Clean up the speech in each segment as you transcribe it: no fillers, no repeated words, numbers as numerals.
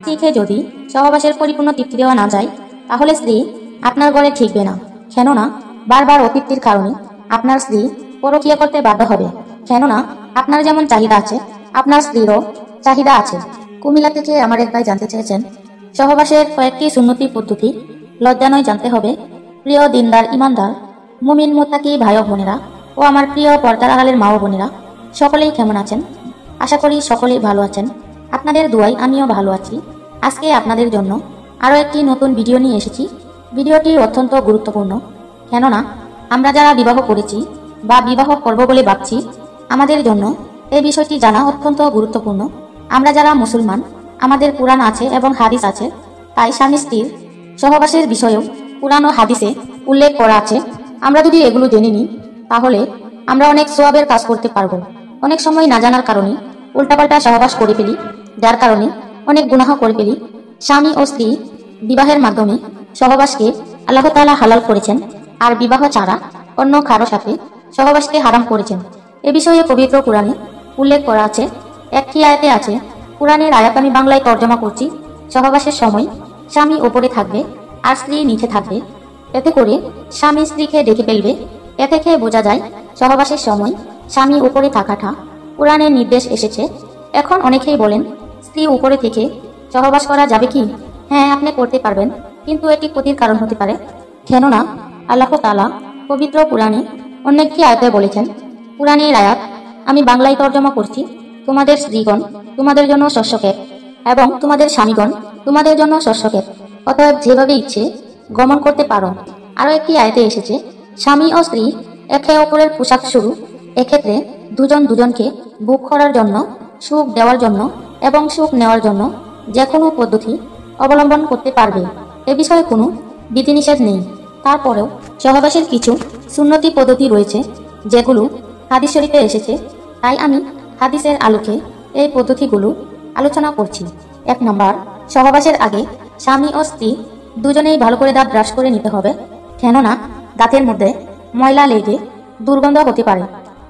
স্ত্রীকে যদি সহবাসের পরিপূর্ণ তৃপ্তি দেওয়া না যায়, তাহলে স্ত্রী আপনার ঘরে ঠিকবে না। কেননা বারবার অতৃপ্তির কারণে আপনার স্ত্রী পরকীয়া করতে বাধ্য হবে। কেননা আপনার যেমন চাহিদা আছে, আপনার স্ত্রীরও চাহিদা আছে। কুমিল্লা থেকে আমার এক ভাই জানতে চেয়েছেন, সহবাসের কয়েকটি সুন্নতি পদ্ধতি লজ্জা নয় জানতে হবে। প্রিয় দিনদার ইমানদার মুমিন মুত্তাকি ভাই ও বোনেরা ও আমার প্রিয় পর্দার আড়ালের মা ও বোনেরা, সকলেই কেমন আছেন? আশা করি সকলেই ভালো আছেন। আপনাদের দোয়ায় আমিও ভালো আছি। আজকে আপনাদের জন্য আরও একটি নতুন ভিডিও নিয়ে এসেছি। ভিডিওটি অত্যন্ত গুরুত্বপূর্ণ, কেননা আমরা যারা বিবাহ করেছি বা বিবাহ করব বলে ভাবছি, আমাদের জন্য এই বিষয়টি জানা অত্যন্ত গুরুত্বপূর্ণ। আমরা যারা মুসলমান, আমাদের কুরআন আছে এবং হাদিস আছে, তাই স্বামী স্ত্রীর সহবাসের বিষয়েও কুরআন ও হাদিসে উল্লেখ করা আছে। আমরা যদি এগুলো জেনে নিই, তাহলে আমরা অনেক সওয়াবের কাজ করতে পারবো। অনেক সময় না জানার কারণে উল্টাপাল্টা সহবাস করে ফেলি, যার কারণে অনেক গুনাহ করে ফেলি। স্বামী ও স্ত্রী বিবাহের মাধ্যমে সহবাসকে আল্লাহ তাআলা হালাল করেছেন, আর বিবাহ ছাড়া অন্য কারো সাথে সহবাসকে হারাম করেছেন। এ বিষয়ে পবিত্র কুরআনে উল্লেখ করা আছে। একটি আয়াতে আছে, কুরআনের আয়াত আমি বাংলায় তর্জমা করছি। সহবাসের সময় স্বামী উপরে থাকবে আর স্ত্রী নিচে থাকবে, এতে করে স্বামী স্ত্রীকে ডেকে ফেলবে। এ থেকে বোঝা যায় সহবাসের সময় স্বামী উপরে থাকাটা কুরআনের নির্দেশ এসেছে। এখন অনেকেই বলেন, স্ত্রী উপরে থেকে সহবাস করা যাবে কি? হ্যাঁ, আপনি করতে পারবেন, কিন্তু এটি ক্ষতির কারণ হতে পারে। কেননা আল্লাহ তাআলা পবিত্র কুরআনে অনেকটি আয়াতে বলেছেন। কুরআনের আয়াত আমি বাংলায় তর্জমা করছি। তোমাদের স্ত্রীগণ তোমাদের জন্য শস্যক্ষেত এবং তোমাদের স্বামীগণ তোমাদের জন্য শস্যক্ষেত, অতএব যেভাবে ইচ্ছে গমন করতে পারো। আরও একটি আয়াতে এসেছে, স্বামী ও স্ত্রী একে অপরের পোশাক শুরু। এক্ষেত্রে দুজন দুজনকে বুক করার জন্য, সুখ দেওয়ার জন্য এবং সুখ নেওয়ার জন্য যে কোনো পদ্ধতি অবলম্বন করতে পারবে। এ বিষয়ে কোনো বিধিনিষেধ নেই। তারপরেও সহবাসের কিছু সুন্নতি পদ্ধতি রয়েছে, যেগুলো হাদিস শরীফে এসেছে। তাই আমি হাদিসের আলোকে এই পদ্ধতিগুলো আলোচনা করছি। 1 নম্বর, সহবাসের আগে স্বামী ও স্ত্রী দুজনেই ভালো করে দাঁত ব্রাশ করে নিতে হবে। কেননা দাঁতের মধ্যে ময়লা লেগে দুর্গন্ধ হতে পারে,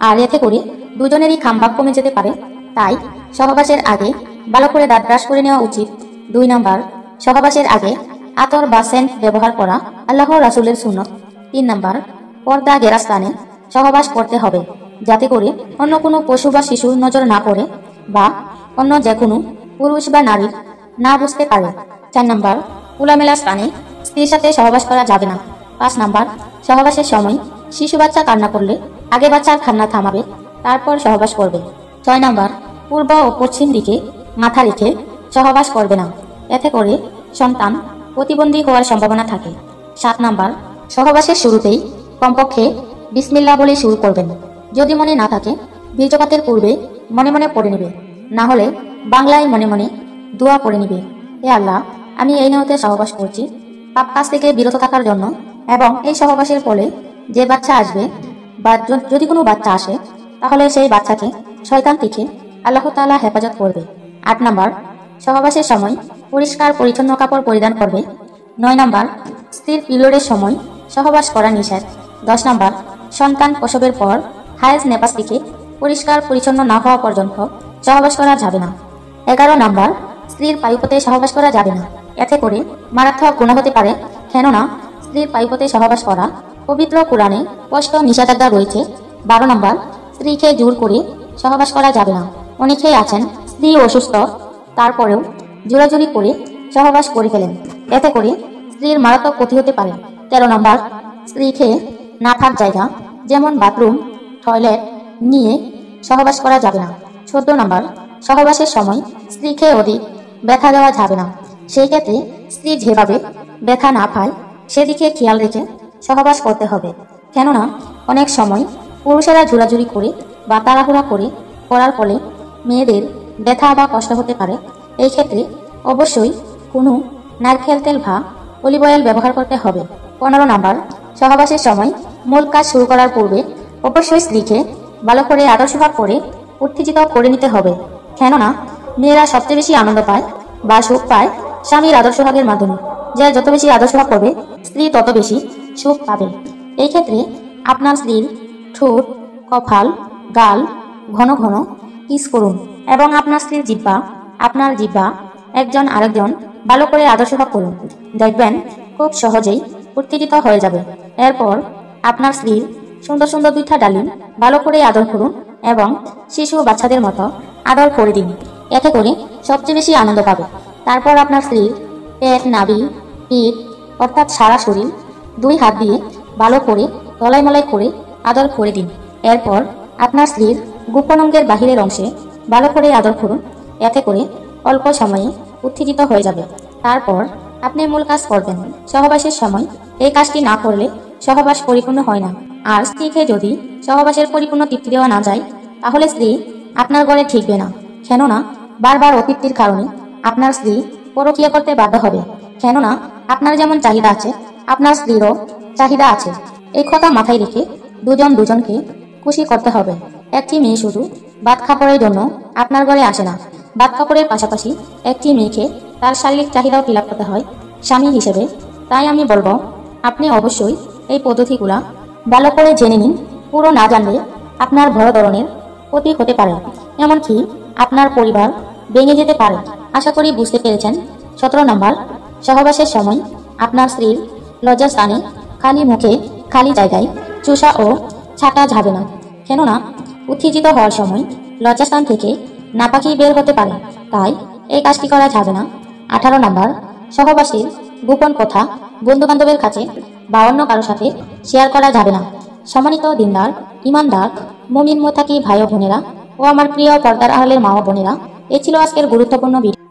আর এতে করে দুজনেরই খামভাব কমে যেতে পারে। তাই সহবাসের আগে ভালো করে দাঁত ব্রাশ করে নেওয়া উচিত। 2 নম্বর, সহবাসের আগে আতর বা সেন্ট ব্যবহার করা আল্লাহ রাসূলের সুন্নত। 3 নম্বর, পর্দা ঘেরা স্থানে সহবাস করতে হবে, যাতে করে অন্য কোনো পশু বা শিশুর নজর না পড়ে বা অন্য যে কোনো পুরুষ বা নারীর না বুঝতে পারে। 4 নম্বর, খোলামেলা স্থানে স্ত্রীর সাথে সহবাস করা যাবে না। 5 নম্বর, সহবাসের সময় শিশু বাচ্চা কান্না করলে আগে বাচ্চার কান্না থামাবে, তারপর সহবাস করবে। 6 নম্বর, পূর্ব ও পশ্চিম দিকে মাথা রেখে সহবাস করবে না, এতে করে সন্তান প্রতিবন্ধী হওয়ার সম্ভাবনা থাকে। 7 নম্বর, সহবাসের শুরুতেই কমপক্ষে বিসমিল্লাহ বলে শুরু করবেন। যদি মনে না থাকে, বীর্যপাতের পূর্বে মনে মনে পড়ে নেবে, না হলে বাংলায় মনে মনে দোয়া পড়ে নেবে। হে আল্লাহ, আমি এই নিয়তে সহবাস করছি পাপ কাজ থেকে বিরত থাকার জন্য, এবং এই সহবাসের ফলে যে বাচ্চা আসবে বা যদি কোনো বাচ্চা আসে, তাহলে সেই বাচ্চাকে শয়তান থেকে আল্লাহ তাআলা হেফাজত করবে। 8 নম্বর, সহবাসের সময় পরিষ্কার পরিচ্ছন্ন কাপড় পরিধান করবে। 9 নম্বর, স্ত্রীর পিরিয়ডের সময় সহবাস করা নিষেধ। 10 নম্বর, সন্তান প্রসবের পর হায়েজ নেপাস থেকে পরিষ্কার পরিচ্ছন্ন না হওয়া পর্যন্ত সহবাস করা যাবে না। 11 নম্বর, স্ত্রীর পায়ুপথে সহবাস করা যাবে না, এতে করে মারাত্মক গুনাহ হতে পারে। কেননা স্ত্রীর পায়ুপথে সহবাস করা পবিত্র কুরআনে স্পষ্ট নিষেধাজ্ঞা রয়েছে। 12 নম্বর, স্ত্রীকে জোর করে সহবাস করা যাবে না। অনেকেই আছেন স্ত্রী অসুস্থ, তারপরেও জোরাজুরি করে সহবাস করে ফেলেন, এতে করে স্ত্রীর মারাত্মক ক্ষতি হতে পারে। 13 নম্বর, স্ত্রীকে না থাক জায়গা যেমন বাথরুম, টয়লেট নিয়ে সহবাস করা যাবে না। 14 নম্বর, সহবাসের সময় স্ত্রীকে অধিক ব্যথা দেওয়া যাবে না। সেই ক্ষেত্রে স্ত্রী যেভাবে ব্যথা না পায় সেদিকে খেয়াল রেখে সহবাস করতে হবে। কেননা অনেক সময় পুরুষেরা জোরাজুরি করে বা তাড়াহুড়া করে করার ফলে মেয়েদের ব্যথা বা কষ্ট হতে পারে। এই ক্ষেত্রে অবশ্যই কোনো নারকেল তেল বা অলিভ অয়েল ব্যবহার করতে হবে। 15 নম্বর, সহবাসের সময় মূল কাজ শুরু করার পূর্বে অবশ্যই স্ত্রীকে ভালো করে আদর্শভাব করে উত্তেজিত করে নিতে হবে। কেননা মেয়েরা সবচেয়ে বেশি আনন্দ পায় বা সুখ পায় স্বামীর আদর্শভাবের মাধ্যমে। যে যত বেশি আদর্শভাব করবে, স্ত্রী তত বেশি সুখ পাবে। এই ক্ষেত্রে আপনার স্ত্রীর ঠোঁট, কপাল, গাল ঘন ঘন কিস করুন, এবং আপনার স্ত্রীর আপনার জিহ্বা একজন আরেকজন ভালো করে আদর্শভাব করুন। দেখবেন খুব সহজেই উত্তেজিত হয়ে যাবে। এরপর আপনার স্ত্রীর সুন্দর সুন্দর দুইটা ডালিম ভালো করে আদর করুন এবং শিশু বাচ্চাদের মতো আদর করে দিন। এতে করে সবচেয়ে বেশি আনন্দ পাবে। তারপর আপনার স্ত্রীর পেট, নাভি, পিঠ অর্থাৎ সারা শরীর 2 হাত দিয়ে ভালো করে তলাই মলাই করে আদর করে দিন। এরপর আপনার স্ত্রীর গোপন অঙ্গের বাহিরের অংশে ভালো করে আদর করুন। এতে করে অল্প সময়ে উত্তেজিত হয়ে যাবে। তারপর আপনি মূল কাজ করবেন। সহবাসের সময় এই কাজটি না করলে সহবাস পরিপূর্ণ হয় না। আর স্ত্রীকে যদি সহবাসের পরিপূর্ণ তৃপ্তি দেওয়া না যায়, তাহলে স্ত্রী আপনার ঘরে ঠিকবে না। কেননা বারবার অতৃপ্তির কারণে আপনার স্ত্রী পরকীয়া করতে বাধ্য হবে। কেননা আপনার যেমন চাহিদা আছে, আপনার স্ত্রীরও চাহিদা আছে। এই কথা মাথায় রেখে দুজন দুজনকে খুশি করতে হবে। একটি মেয়ে শুধু ভাত কাপড়ের জন্য আপনার ঘরে আসে না। ভাত কাপড়ের পাশাপাশি একটি মেয়েকে তার শারীরিক চাহিদাও ফিল আপ করতে হয় স্বামী হিসেবে। তাই আমি বলবো, আপনি অবশ্যই এই পদ্ধতিগুলা ভালো করে জেনে নিন। পুরো না জানলে আপনার বড় ধরনের ক্ষতি হতে পারে, এমনকি আপনার পরিবার ভেঙে যেতে পারে। আশা করি বুঝতে পেরেছেন। 17 নম্বর, সহবাসের সময় আপনার স্ত্রীর লজ্জাস্থানে খালি মুখে খালি জায়গায় চুষা ও ছাটা যাবে না। কেননা উত্তেজিত হওয়ার সময় লজ্জাস্থান থেকে নাপাকি বের হতে পারে, তাই এই কাজটি করা যাবে না। 18 নম্বর, সহবাসীর গোপন কথা বন্ধু বান্ধবের কাছে বা অন্য কারোর সাথে শেয়ার করা যাবে না। সম্মানিত দিনদার, ইমানদার, মুমিন মুত্তাকি ভাই ও বোনেরা ও আমার প্রিয় পর্দার আড়ালের মা ও বোনেরা, এই ছিল আজকের গুরুত্বপূর্ণ ভিডিও।